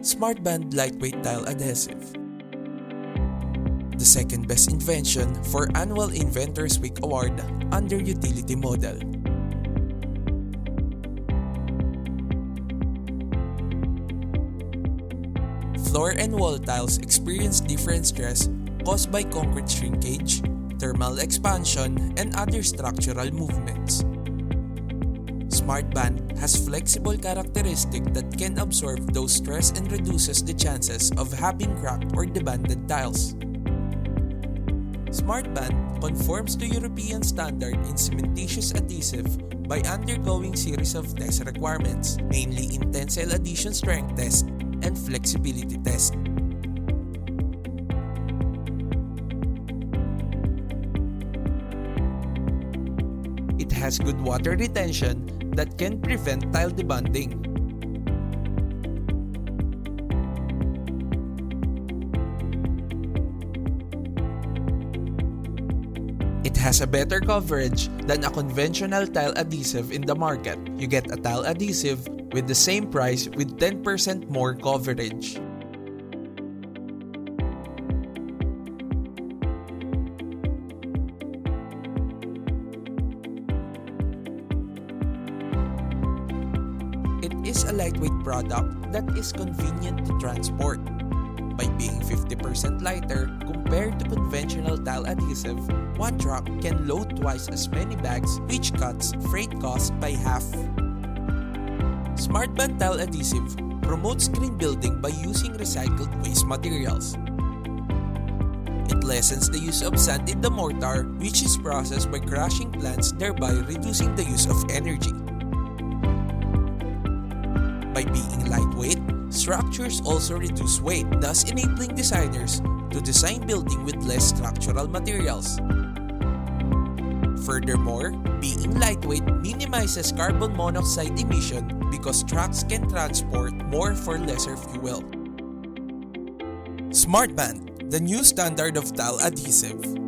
SmartBond Light-Weight Tile Adhesive. The second best invention for annual Inventors Week Award under Utility Model. Floor and wall tiles experience different stress caused by concrete shrinkage, thermal expansion, and other structural movements. SmartBond has flexible characteristics that can absorb those stress and reduces the chances of having cracked or debanded tiles. SmartBond conforms to European standard in cementitious adhesive by undergoing series of test requirements, mainly in tensile adhesion strength test and flexibility test. It has good water retention that can prevent tile debonding. It has a better coverage than a conventional tile adhesive in the market. You get a tile adhesive with the same price with 10% more coverage. It is a lightweight product that is convenient to transport. By being 50% lighter compared to conventional tile adhesive, one truck can load twice as many bags, which cuts freight costs by half. SmartBond Tile Adhesive promotes green building by using recycled waste materials. It lessens the use of sand in the mortar, which is processed by crushing plants, thereby reducing the use of energy. By being lightweight, structures also reduce weight, thus enabling designers to design building with less structural materials. Furthermore, being lightweight minimizes carbon monoxide emission because trucks can transport more for lesser fuel. SmartBond, the new standard of tile adhesive.